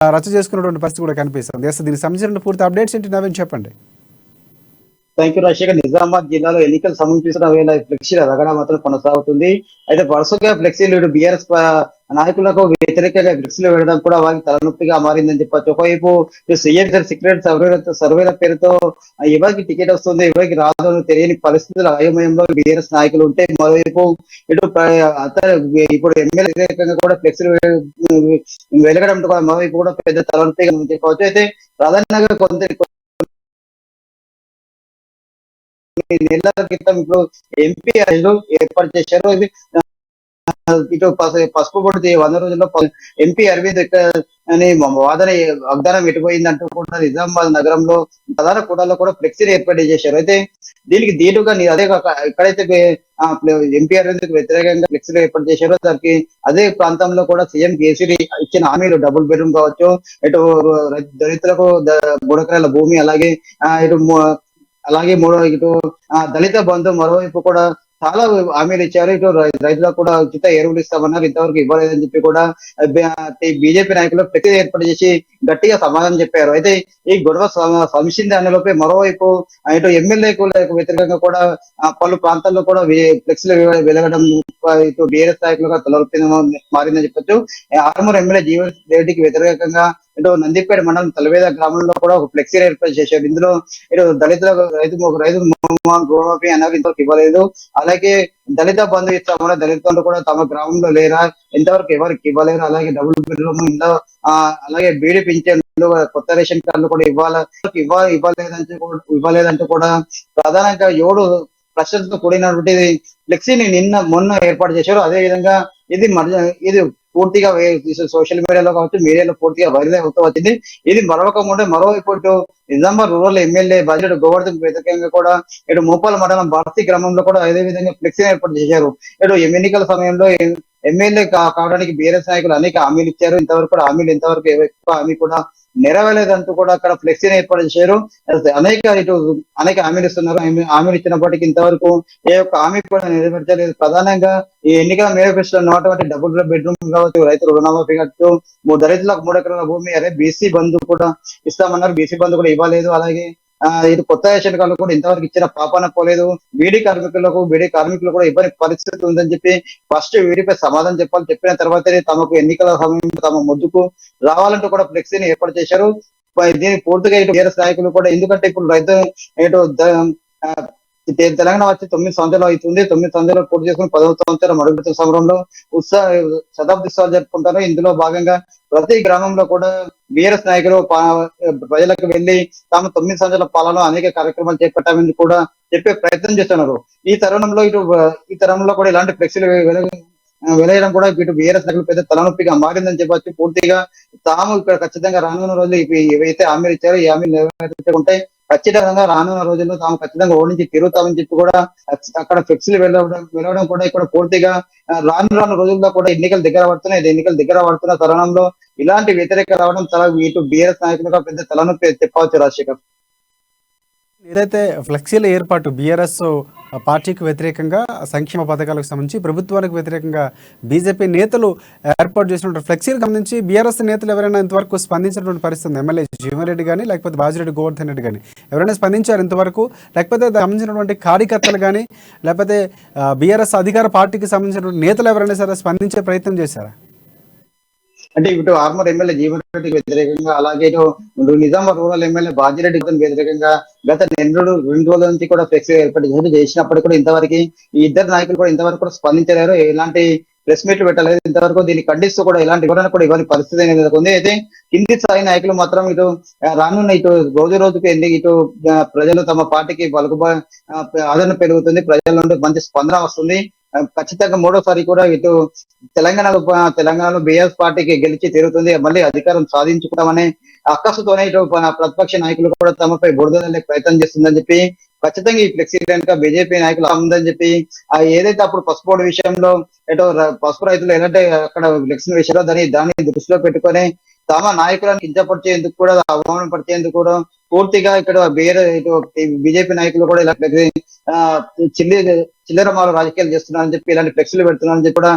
రచ్చ చేసుకున్నటువంటి పరిస్థితి కూడా కనిపిస్తుంది. అసలు దీనికి సంబంధించిన పూర్తి అప్డేట్స్ ఏంటి నవీన్ చెప్పండి. Thank you Rajasekhar. నిజామాబాద్ జిల్లాలో ఎన్నికలు సమీపిస్తున్న వేళ ఫ్లెక్సీల రగడ మాత్రం కొనసాగుతుంది. అయితే వరుసగా ఫ్లెక్సీలు బీఆర్ఎస్ నాయకులకు వ్యతిరేకంగా ఫ్లెక్సీలు వేయడం కూడా వారికి తలనొప్పిగా మారిందని చెప్పొచ్చు. ఒకవైపు సీఎం సీక్రెట్ సర్వేల పేరుతో ఎవరికి టికెట్ వస్తుంది, ఎవరికి రాదో తెలియని పరిస్థితుల అయోమయంలో బీఆర్ఎస్ నాయకులు ఉంటే, మరోవైపు ఇటు ఇప్పుడు ఎమ్మెల్యే వ్యతిరేకంగా కూడా ఫ్లెక్సీలు వెలగడం కూడా మరోవైపు కూడా పెద్ద తలనొప్పిగా చెప్పవచ్చు. అయితే ప్రధానంగా నెలల క్రితం ఇప్పుడు ఎంపీ ఏర్పాటు చేశారు. ఇది ఇటు పసుపు పొడి 100 రోజుల్లో ఎంపీ అరవింద్ అని వాగ్దానం ఎటుపోయిందంటూ కూడా నిజామాబాద్ నగరంలో ప్రధాన కూడల్లో కూడా ఫ్లెక్సీలు ఏర్పాటు చేశారు. అయితే దీనికి దీటుగా అదే ఎక్కడైతే ఎంపీ అరవింద్ వ్యతిరేకంగా ఫ్లెక్సీలు ఏర్పాటు చేశారో దానికి అదే ప్రాంతంలో కూడా సీఎం కేసీఆర్ ఇచ్చిన హామీలు డబుల్ బెడ్రూమ్ కావచ్చు, ఇటు దళితులకు 3 ఎకరాల భూమి, అలాగే ఇటు దళిత బంధు మరోవైపు కూడా చాలా హామీలు ఇచ్చారు. ఇటు రైతులకు కూడా ఉచిత ఎరువులు ఇస్తామన్నారు, ఇంతవరకు ఇవ్వలేదని చెప్పి కూడా బీజేపీ నాయకులు ఫ్లెక్సీ ఏర్పాటు చేసి గట్టిగా సమాధానం చెప్పారు. అయితే ఈ గొడవ సమసింది అనేలోపే మరోవైపు ఇటు ఎమ్మెల్యేకు వ్యతిరేకంగా కూడా పలు ప్రాంతాల్లో కూడా ఫ్లెక్సీలు వెలగడం ఇటు బీఆర్ఎస్ నాయకులుగా తలొప్పి మారిందని చెప్పొచ్చు. ఆర్మూర్ ఎమ్మెల్యే జీవన్ రెడ్డికి వ్యతిరేకంగా ఇటు నందిపేట మండలం తలవేద గ్రామంలో కూడా ఒక ఫ్లెక్సీ ఏర్పాటు చేశారు. ఇందులో ఇటు దళితులకు రైతు రుణమాఫీ అనేది ఇంతవరకు ఇవ్వలేదు, అలాగే దళిత బంధు ఇస్తామని దళితులు కూడా తమ గ్రామంలో లేరా, ఎంతవరకు ఎవరికి ఇవ్వలేరు, అలాగే డబుల్ బెడ్రూమ్ ఇంట్లో అలాగే బీడీ పింఛన్లు, కొత్త రేషన్ కార్డులు కూడా ఇవ్వలేదంటూ కూడా ప్రధానంగా 7 ప్రశ్నలతో కూడినటువంటి ఫ్లెక్సీని మొన్న ఏర్పాటు చేశారు. అదే విధంగా ఇది పూర్తిగా సోషల్ మీడియాలో కావచ్చు, మీడియాలో పూర్తిగా వైరల్ అవుతూ వచ్చింది. ఇది మరోవైపు Nizamabad rural MLA budget Govardhan వ్యతిరేకంగా కూడా ఇటు మోపాల మండలం భారతీ గ్రామంలో కూడా అదే విధంగా ఫ్లెక్సీ ఏర్పాటు చేశారు. ఇటు ఎన్నికల సమయంలో ఎమ్మెల్యే కావడానికి బీఆర్ఎస్ నాయకులు అనేక హామీలు ఇచ్చారు, ఇంతవరకు కూడా హామీలు ఇంతవరకు హామీ కూడా నెరవేరలేదంటూ కూడా అక్కడ ఫ్లెక్సీని ఏర్పాటు చేశారు. అనేక హామీలు ఇస్తున్నారు, హామీలు ఇచ్చినప్పటికీ ఇంతవరకు ఏ ఒక్క హామీ కూడా నెరవేర్చలేదు. ప్రధానంగా ఈ ఎన్నికల మేనిఫెస్టోలో ఉన్నటువంటి డబుల్ బెడ్రూమ్ కావచ్చు, రైతులు రుణమాఫీ కావచ్చు, దళితులకు 3 ఎకరాల భూమి, బీసీ బంధు కూడా ఇస్తామన్నారు, బీసీ బంధు కూడా ఇవ్వలేదు. అలాగే ఇది కొత్త రేషన్ కార్డులు కూడా ఇంతవరకు ఇచ్చిన పాపాన పోలేదు. బీడీ కార్మికులు కూడా ఇబ్బంది పరిస్థితి ఉందని చెప్పి ఫస్ట్ వీడిపై సమాధానం చెప్పిన తర్వాతనే తమకు ఎన్నికల సమయంలో తమ ముందుకు రావాలంటూ కూడా ఫ్లెక్సీని ఏర్పాటు చేశారు. దీన్ని పూర్తిగా ఇటు టీఆర్ఎస్ నాయకులు కూడా, ఎందుకంటే ఇప్పుడు రైతు తెలంగాణ వచ్చి 9 సంవత్సరాలు అవుతుంది. 9 సంవత్సరాలు పూర్తి చేసుకుని 10వ సంవత్సరం అడుగుతున్న సమరంలో శతాబ్ది ఉత్సవాలు జరుపుకుంటారు. ఇందులో భాగంగా ప్రతి గ్రామంలో కూడా బీఆర్ఎస్ నాయకులు ప్రజలకు వెళ్లి తాము 9 సంవత్సరాల పాలనలో అనేక కార్యక్రమాలు చేపట్టామని కూడా చెప్పే ప్రయత్నం చేస్తున్నారు. ఈ తరంలో కూడా ఇలాంటి ఫ్లెక్సీలు వెలయడం కూడా ఇటు బీఆర్ఎస్ నాయకులు పెద్ద తలనొప్పిగా మారిందని చెప్పవచ్చు. పూర్తిగా తాము ఇక్కడ ఖచ్చితంగా రానున్న రోజులు ఏవైతే హామీలు ఇచ్చారో ఈ హామీలు నెరవేర్చుకుంటే ఖచ్చితంగా రానున్న రోజుల్లో తాము ఖచ్చితంగా ఓడించి తిరుగుతామని చెప్పి కూడా అక్కడ ఫ్లెక్సీలు వెళ్ళడం కూడా ఇక్కడ పూర్తిగా రాను రోజుల్లో కూడా ఎన్నికలు దగ్గర పడుతున్న తరుణంలో ఇలాంటి వ్యతిరేక రావడం ఇటు బీఆర్ఎస్ నాయకులుగా పెద్ద తలనొప్పి చెప్పవచ్చు. రాజశేఖర్, ఏదైతే ఫ్లెక్సీల ఏర్పాటు బీఆర్ఎస్ పార్టీకి వ్యతిరేకంగా సంక్షేమ పథకాలకు సంబంధించి ప్రభుత్వానికి వ్యతిరేకంగా బీజేపీ నేతలు ఏర్పాటు చేసినటువంటి ఫ్లెక్సీలకు సంబంధించి బీఆర్ఎస్ నేతలు ఎవరైనా ఇంతవరకు స్పందించినటువంటి పరిస్థితి ఎమ్మెల్యే జీవన్ రెడ్డి కానీ లేకపోతే బాజిరెడ్డి గోవర్ధన్ రెడ్డి కానీ ఎవరైనా స్పందించారు ఇంతవరకు, లేకపోతే సంబంధించినటువంటి కార్యకర్తలు కానీ లేకపోతే బీఆర్ఎస్ అధికార పార్టీకి సంబంధించినటువంటి నేతలు ఎవరైనా సరే స్పందించే ప్రయత్నం చేశారా? అంటే ఇటు ఆర్మూర్ ఎమ్మెల్యే జీవన్ రెడ్డికి వ్యతిరేకంగా, అలాగే ఇటు నిజామాబాద్ రూరల్ ఎమ్మెల్యే బాజిరెడ్డి వ్యతిరేకంగా గత 2 రోజుల నుంచి కూడా ఫ్లెక్సీ ఏర్పాటు చేసినప్పటికీ కూడా ఇంతవరకు ఈ ఇద్దరు నాయకులు కూడా ఇంతవరకు కూడా స్పందించలేరు, ఎలాంటి ప్రెస్ మీట్లు పెట్టలేదు. ఇంతవరకు దీన్ని ఖండిస్తూ కూడా ఎలాంటి వివరణ కూడా ఇవ్వని పరిస్థితి అనేది ఉంది. అయితే కింది స్థాయి నాయకులు మాత్రం రానున్న రోజుకి ఇటు ప్రజలు తమ పార్టీకి ఆదరణ పెరుగుతుంది, ప్రజల నుండి మంచి స్పందన వస్తుంది. ఖచ్చితంగా 3వసారి కూడా ఇటు తెలంగాణలో బీఆర్ఎస్ పార్టీకి గెలిచి తీరుతుంది, మళ్ళీ అధికారం సాధించుకుంటామనే అక్కసుతోనే ఇటు ప్రతిపక్ష నాయకులు కూడా తమపై బురదలే ప్రయత్నం చేస్తుందని చెప్పి ఖచ్చితంగా ఈ ఫ్లెక్సీ కనుక బీజేపీ నాయకులు ఉందని చెప్పి ఏదైతే అప్పుడు పసుపు విషయంలో పసుపు రైతులు ఏంటంటే అక్కడ ఫ్లెక్సీ వేశారో దాన్ని దృష్టిలో పెట్టుకొని తమ నాయకులను కించపరిచేందుకు కూడా, అవమానపరిచేందుకు కూడా పూర్తిగా ఇక్కడ బీజేపీ నాయకులు కూడా ఇలా చిల్లర మాల రాజకీయాలు చేస్తున్నారని చెప్పి ఇలాంటి ఫ్లెక్సీలు పెడుతున్నారని చెప్పి కూడా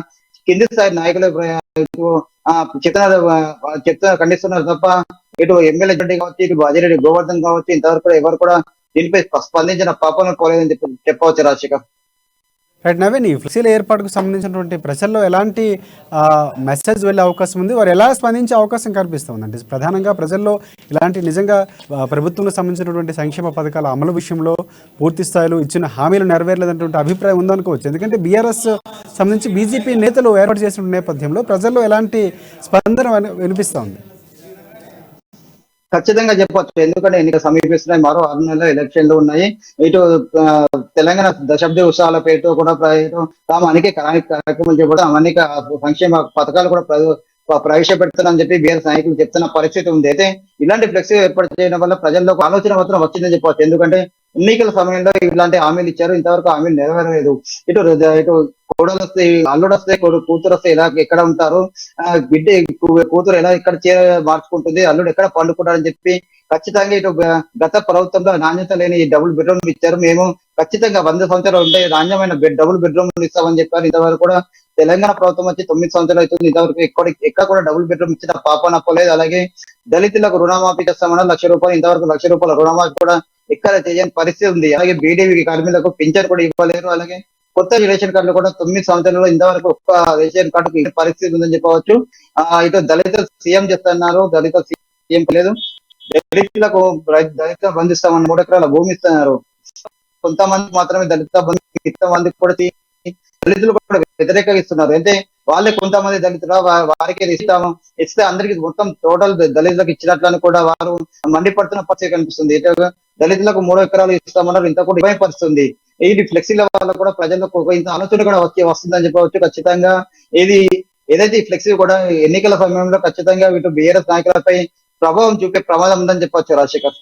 కింది స్థాయి నాయకులు చెప్తున్నారు ఖండిస్తున్నారు తప్ప ఇటు ఎమ్మెల్యే రెడ్డి కావచ్చు, ఇటు బాజిరెడ్డి గోవర్ధన్ కావచ్చు, ఇంతవరకు కూడా ఎవరు కూడా దీనిపై స్పందించిన పాపం పోలేదని చెప్పవచ్చు రాజశేఖర్. రైట్ నవీన్, ఈ ఫ్లెక్సీల ఏర్పాటుకు సంబంధించినటువంటి ప్రజల్లో ఎలాంటి మెసేజ్ వెళ్ళే అవకాశం ఉంది, వారు ఎలా స్పందించే అవకాశం కనిపిస్తుంది? అంటే ప్రధానంగా ప్రజల్లో ఇలాంటి నిజంగా ప్రభుత్వంలో సంబంధించినటువంటి సంక్షేమ పథకాల అమలు విషయంలో పూర్తి స్థాయిలో ఇచ్చిన హామీలు నెరవేరలేదన్నటువంటి అభిప్రాయం ఉందనుకోవచ్చు. ఎందుకంటే బీఆర్ఎస్ సంబంధించి బీజేపీ నేతలు ఏర్పాటు చేసిన నేపథ్యంలో ప్రజల్లో ఎలాంటి స్పందన వినిపిస్తూ ఉంది? ఖచ్చితంగా చెప్పొచ్చు, ఎందుకంటే ఎన్నికలు సమీపిస్తున్నాయి, మరో 6 నెలల ఎలక్షన్లు ఉన్నాయి. ఇటు తెలంగాణ దశాబ్ది ఉత్సవాల పేరుతో కూడా తాము అనేక కార్యక్రమాలు చెప్పడం, అనేక సంక్షేమ పథకాలు కూడా ప్రవేశపెడుతున్నారని చెప్పి బీఆర్ఎస్ నాయకులు చెప్తున్న పరిస్థితి ఉంది. అయితే ఇలాంటి ఫ్లెక్సీ ఏర్పాటు చేయడం వల్ల ప్రజల్లో ఆలోచన మాత్రం వచ్చిందని చెప్పవచ్చు. ఎందుకంటే ఎన్నికల సమయంలో ఇలాంటి హామీలు ఇచ్చారు, ఇంతవరకు హామీలు నెరవేరలేదు. ఇటు కోడలు వస్తే, అల్లుడు వస్తే, కూతురు వస్తే ఎలా ఎక్కడ ఉంటారు, బిడ్డ కూతురు ఎలా ఇక్కడ మార్చుకుంటుంది, అల్లుడు ఎక్కడ పండుకుంటారని చెప్పి ఖచ్చితంగా ఇటు గత ప్రభుత్వంలో నాణ్యత లేని డబుల్ బెడ్రూమ్ ఇచ్చారు. మేము ఖచ్చితంగా 100 సంవత్సరాలు ఉంటే నాణ్యమైన డబుల్ బెడ్రూమ్ ఇస్తామని చెప్పారు. ఇంతవరకు కూడా తెలంగాణ ప్రభుత్వం వచ్చి 9 సంవత్సరాలు అవుతుంది, ఇంతవరకు ఎక్కడ కూడా డబుల్ బెడ్రూమ్ ఇచ్చిన పాపన పోలేదు. అలాగే దళితులకు రుణమాఫీ చేస్తామన్నా ₹1,00,000, ఇంతవరకు ₹1,00,000 రుణమాఫీ కూడా ఎక్కడ చేయని పరిస్థితి ఉంది. అలాగే బీడీవీ కార్మికులకు పింఛన్ కూడా ఇవ్వలేరు. అలాగే కొత్త రేషన్ కార్డులు కూడా 9 సంవత్సరాల్లో ఇంతవరకు ఒక్క రేషన్ కార్డుకు పరిస్థితి ఉందని చెప్పవచ్చు. ఇటు దళిత సీఎం చేస్తున్నారు, దళిత సీఎం లేదు. దళిత బంధిస్తామని 3 ఎకరాల భూమి ఇస్తున్నారు, కొంతమంది మాత్రమే దళిత బంధు, ఇంతమందికి కూడా దళితులు కూడా వ్యతిరేకంగా ఇస్తున్నారు. అయితే వాళ్ళే కొంతమంది దళితులు వారికి ఇస్తే అందరికి మొత్తం టోటల్ దళితులకు ఇచ్చినట్లని కూడా వారు మండిపడుతున్న పరిస్థితి కనిపిస్తుంది. దళితులకు 3 ఎకరాలు ఇస్తామన్నారు, ఇంత కూడా ఇవ్వని పరిస్థితుంది. ఇది ఫ్లెక్సీల వల్ల కూడా ప్రజలకు ఇంత ఆలోచన కూడా వస్తుందని చెప్పవచ్చు. ఖచ్చితంగా ఏదైతే ఈ ఫ్లెక్సీ కూడా ఎన్నికల సమయంలో ఖచ్చితంగా ఇటు బీఆర్ఎస్ నాయకులపై ప్రభావం చూపే ప్రమాదం ఉందని చెప్పవచ్చు రాజశేఖర్.